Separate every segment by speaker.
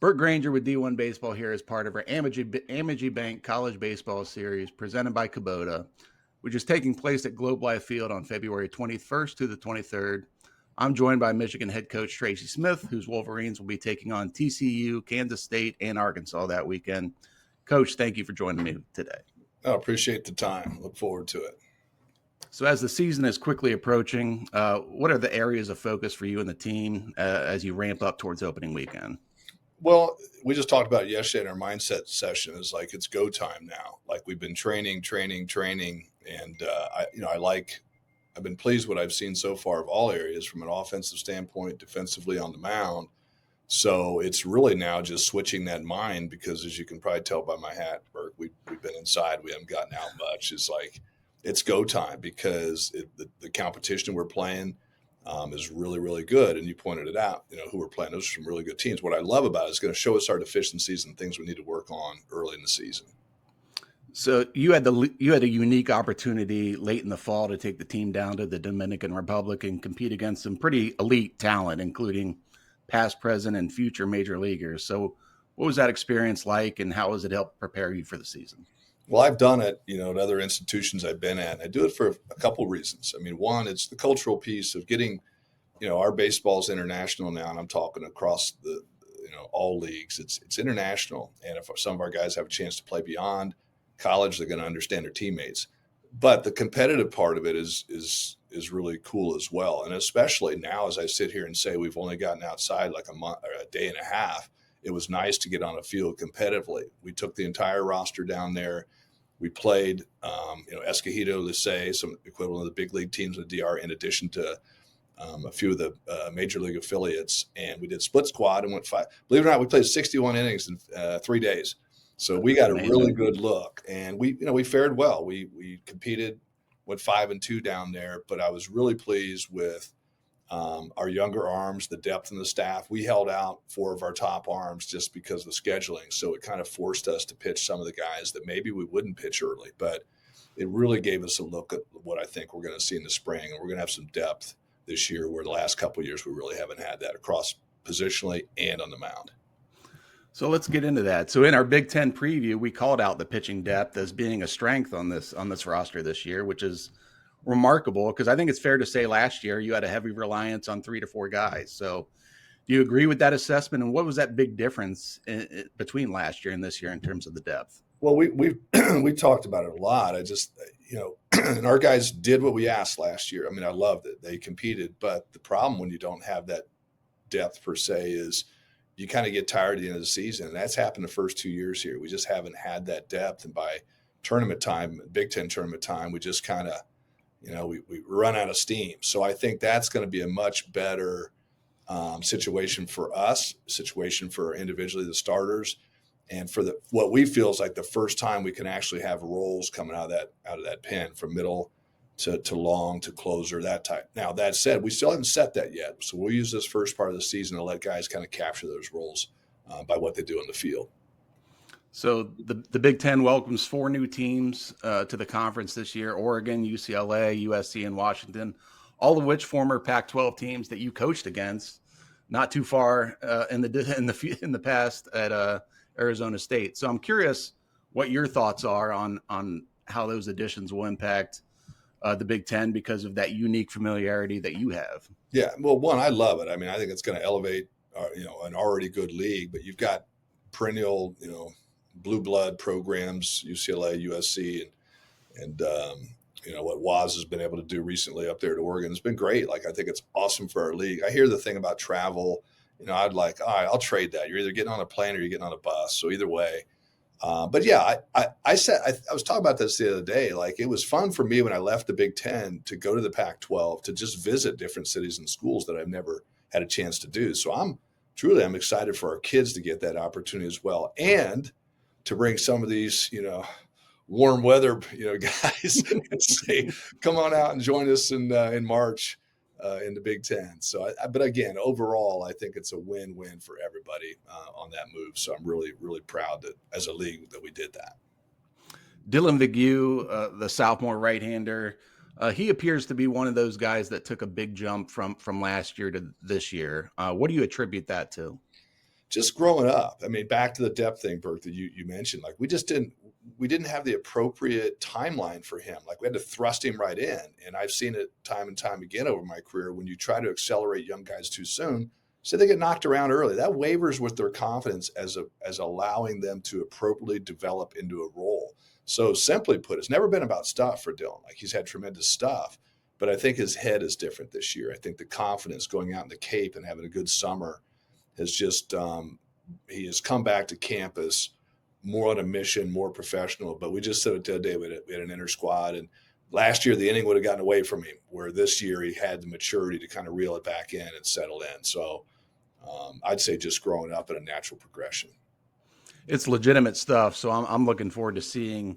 Speaker 1: Burke Granger with D1 Baseball here as part of our Amegy Bank College Baseball Series presented by Kubota, which is taking place at Globe Life Field on February 21st to the 23rd. I'm joined by Michigan head coach Tracy Smith, whose Wolverines will be taking on TCU, Kansas State, and Arkansas that weekend. Coach, thank you for joining me today.
Speaker 2: I appreciate the time. Look forward to it.
Speaker 1: So as the season is quickly approaching, what are the areas of focus for you and the team as you ramp up towards opening weekend?
Speaker 2: Well, we just talked about it yesterday in our mindset session. Is like it's go time now. Like we've been training, and I've been pleased what I've seen so far of all areas from an offensive standpoint, defensively on the mound. So it's really now just switching that mind because, as you can probably tell by my hat, Burke, we've been inside. We haven't gotten out much. It's like it's go time because the competition we're playing is really, really good. And you pointed it out, who we're playing. Those are some really good teams. What I love about it is going to show us our deficiencies and things we need to work on early in the season.
Speaker 1: So you had a unique opportunity late in the fall to take the team down to the Dominican Republic and compete against some pretty elite talent, including past, present, and future major leaguers. So what was that experience like, and how has it helped prepare you for the season?
Speaker 2: Well, I've done it, at other institutions I've been at. And I do it for a couple of reasons. I mean, one, it's the cultural piece of getting, our baseball's international now, and I'm talking across the, all leagues. It's international, and if some of our guys have a chance to play beyond college, they're going to understand their teammates. But the competitive part of it is really cool as well, and especially now as I sit here and say we've only gotten outside like a month or a day and a half. It was nice to get on a field competitively. We took the entire roster down there. We played, Escogido, Licey, some equivalent of the big league teams in the DR, in addition to a few of the major league affiliates. And we did split squad and went five. Believe it or not, we played 61 innings in 3 days. So we got a really good look, and we fared well. We competed, went 5-2 down there, but I was really pleased with our younger arms, the depth in the staff. We held out 4 of our top arms just because of the scheduling. So it kind of forced us to pitch some of the guys that maybe we wouldn't pitch early, but it really gave us a look at what I think we're going to see in the spring. And we're going to have some depth this year where the last couple of years we really haven't had that across positionally and on the mound.
Speaker 1: So let's get into that. So in our Big Ten preview, we called out the pitching depth as being a strength on this roster this year, which is remarkable because I think it's fair to say last year you had a heavy reliance on 3 to 4 guys. So do you agree with that assessment? And what was that big difference between last year and this year in terms of the depth?
Speaker 2: Well, we talked about it a lot. I just, and our guys did what we asked last year. I mean, I loved it. They competed, but the problem when you don't have that depth per se is you kind of get tired at the end of the season. And that's happened the first 2 years here. We just haven't had that depth. And by tournament time, Big Ten tournament time, we just kind of, we run out of steam. So I think that's going to be a much better situation for us, situation for individually the starters, and for what we feel is like the first time we can actually have roles coming out of that pen from middle to long to closer, that type. Now, that said, we still haven't set that yet. So we'll use this first part of the season to let guys kind of capture those roles by what they do in the field.
Speaker 1: So the Big Ten welcomes 4 new teams to the conference this year: Oregon, UCLA, USC, and Washington, all of which former Pac-12 teams that you coached against not too far in the past at Arizona State. So I'm curious what your thoughts are on how those additions will impact the Big Ten because of that unique familiarity that you have.
Speaker 2: Yeah, well, one, I love it. I mean, I think it's going to elevate an already good league, but you've got perennial blue blood programs, UCLA, USC, and what Waz has been able to do recently up there at Oregon has been great. Like, I think it's awesome for our league. I hear the thing about travel. I'd like, all right, I'll trade that. You're either getting on a plane or you're getting on a bus. So either way. But yeah, I was talking about this the other day. Like, it was fun for me when I left the Big Ten to go to the Pac-12 to just visit different cities and schools that I've never had a chance to do. So I'm excited for our kids to get that opportunity as well, and to bring some of these, warm weather, guys and say, come on out and join us in March in the Big Ten. So, but again, overall, I think it's a win-win for everybody on that move. So I'm really, really proud that as a league that we did that.
Speaker 1: Dylan Vignew, the sophomore right-hander, he appears to be one of those guys that took a big jump from last year to this year. What do you attribute that to?
Speaker 2: just growing up. I mean, back to the depth thing, Burke, that you mentioned, like we didn't have the appropriate timeline for him. Like we had to thrust him right in. And I've seen it time and time again over my career. When you try to accelerate young guys too soon, so they get knocked around early. That wavers with their confidence as allowing them to appropriately develop into a role. So simply put, it's never been about stuff for Dylan. Like he's had tremendous stuff, but I think his head is different this year. I think the confidence going out in the Cape and having a good summer has just he has come back to campus more on a mission, more professional. But we just said it today. We had an inner squad, and last year the inning would have gotten away from him, where this year he had the maturity to kind of reel it back in and settle in. So I'd say just growing up in a natural progression.
Speaker 1: It's legitimate stuff. So I'm looking forward to seeing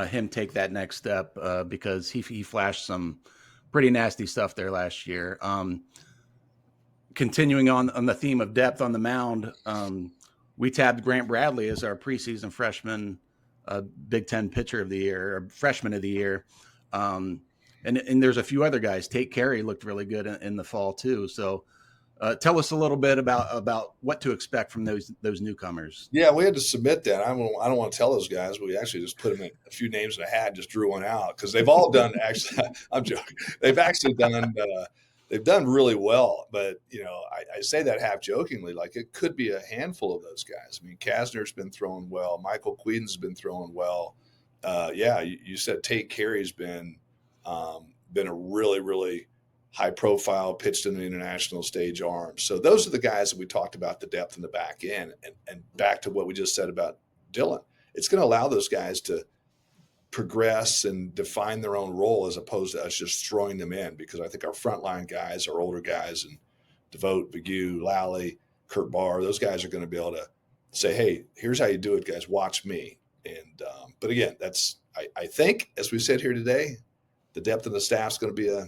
Speaker 1: him take that next step because he flashed some pretty nasty stuff there last year. Continuing on the theme of depth on the mound, we tabbed Grant Bradley as our preseason freshman Big Ten pitcher of the year, or freshman of the year. And there's a few other guys. Tate Carey looked really good in the fall too. So tell us a little bit about what to expect from those newcomers.
Speaker 2: Yeah, we had to submit that. I don't want to tell those guys. We actually just put them in a few names in a hat, just drew one out because they've all done. Actually, I'm joking. They've actually done. They've done really well, but I say that half jokingly, like it could be a handful of those guys. I mean, Kasner's been throwing well. Michael Queden's been throwing well. You said Tate Carey's been a really, really high profile, pitched in the international stage arm. So those are the guys that we talked about, the depth in the back end, and back to what we just said about Dylan. It's going to allow those guys to progress and define their own role as opposed to us just throwing them in, because I think our frontline guys, our older guys, and Devote, Begue, Lally, Kurt Barr, those guys are going to be able to say, hey, here's how you do it, guys, watch me. And but again, that's I think, as we said here today, the depth of the staff is going to be a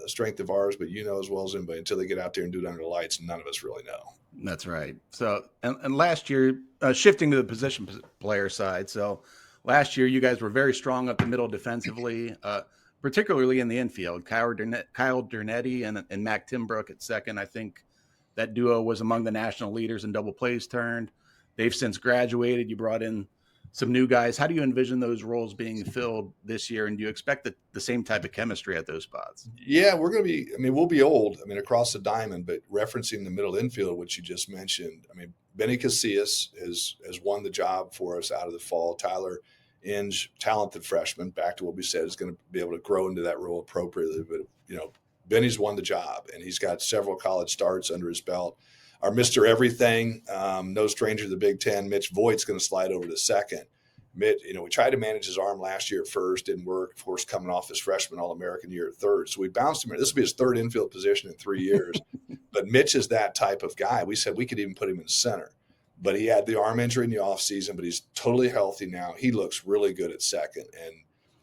Speaker 2: strength of ours, but as well as anybody, until they get out there and do it under the lights, none of us really know.
Speaker 1: That's right. So, and last year, shifting to the position player side. So last year, you guys were very strong up the middle defensively, particularly in the infield. Kyle Dernetti and Mac Timbrook at second. I think that duo was among the national leaders in double plays turned. They've since graduated. You brought in some new guys. How do you envision those roles being filled this year? And do you expect the same type of chemistry at those spots?
Speaker 2: Yeah, we're going to be, we'll be old, across the diamond, but referencing the middle infield, which you just mentioned, Benny Casillas has won the job for us out of the fall. Tyler Inge, talented freshman, back to what we said, is going to be able to grow into that role appropriately. But, Benny's won the job, and he's got several college starts under his belt. Our Mr. Everything, no stranger to the Big Ten, Mitch Voigt's going to slide over to second. Mitch, we tried to manage his arm last year at first, didn't work. Of course, coming off his freshman All-American year at third. So we bounced him. This will be his third infield position in 3 years. But Mitch is that type of guy. We said we could even put him in center. But he had the arm injury in the offseason, but he's totally healthy now. He looks really good at second. And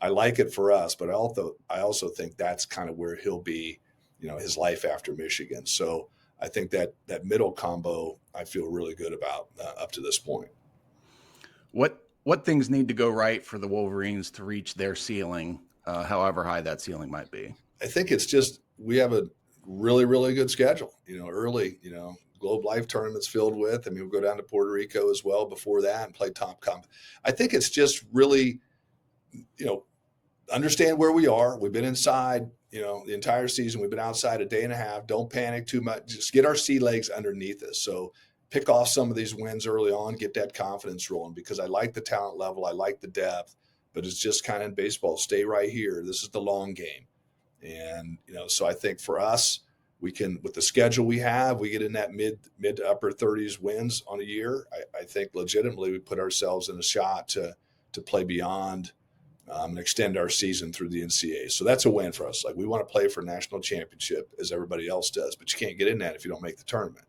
Speaker 2: I like it for us, but I also think that's kind of where he'll be, his life after Michigan. So I think that middle combo I feel really good about up to this point.
Speaker 1: What things need to go right for the Wolverines to reach their ceiling, however high that ceiling might be?
Speaker 2: I think it's just we have a really, really good schedule. Early, Globe Life tournaments filled with. We'll go down to Puerto Rico as well before that and play top comp. I think it's just really, understand where we are. We've been inside, the entire season. We've been outside a day and a half. Don't panic too much. Just get our sea legs underneath us. So pick off some of these wins early on, get that confidence rolling, because I like the talent level. I like the depth, but it's just kind of in baseball. Stay right here. This is the long game. And, so I think for us, we can, with the schedule we have, we get in that mid to upper 30s wins on a year. I think legitimately we put ourselves in a shot to play beyond and extend our season through the NCAA. So that's a win for us. Like, we want to play for a national championship as everybody else does, but you can't get in that if you don't make the tournament.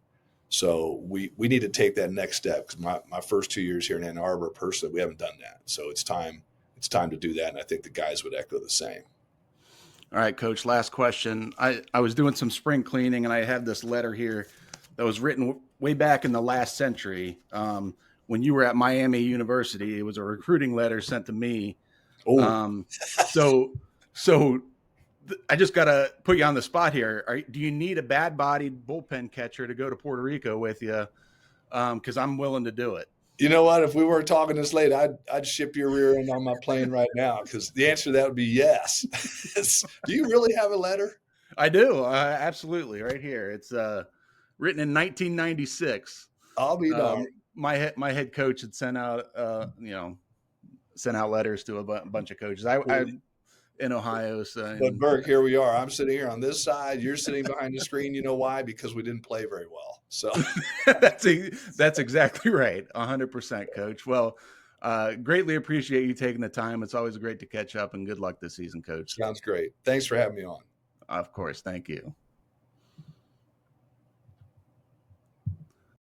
Speaker 2: So we need to take that next step, because my first 2 years here in Ann Arbor, personally, we haven't done that. So it's time to do that, and I think the guys would echo the same.
Speaker 1: All right, Coach, last question. I was doing some spring cleaning, and I have this letter here that was written way back in the last century when you were at Miami University. It was a recruiting letter sent to me. So I just got to put you on the spot here. Do you need a bad-bodied bullpen catcher to go to Puerto Rico with you because I'm willing to do it.
Speaker 2: You know what? If we weren't talking this late, I'd ship your rear end on my plane right now, because the answer to that would be yes. Do you really have a letter?
Speaker 1: I do. Absolutely. Right here. It's written in 1996.
Speaker 2: I'll be darned.
Speaker 1: My head coach had sent out, sent out letters to a bunch of coaches. I'm in Ohio. So,
Speaker 2: But Burke, here we are. I'm sitting here on this side. You're sitting behind the screen. You know why? Because we didn't play very well. So
Speaker 1: that's exactly right. 100%, Coach. Well, greatly appreciate you taking the time. It's always great to catch up, and good luck this season, Coach.
Speaker 2: sounds great. Thanks for having me on.
Speaker 1: Of course. Thank you.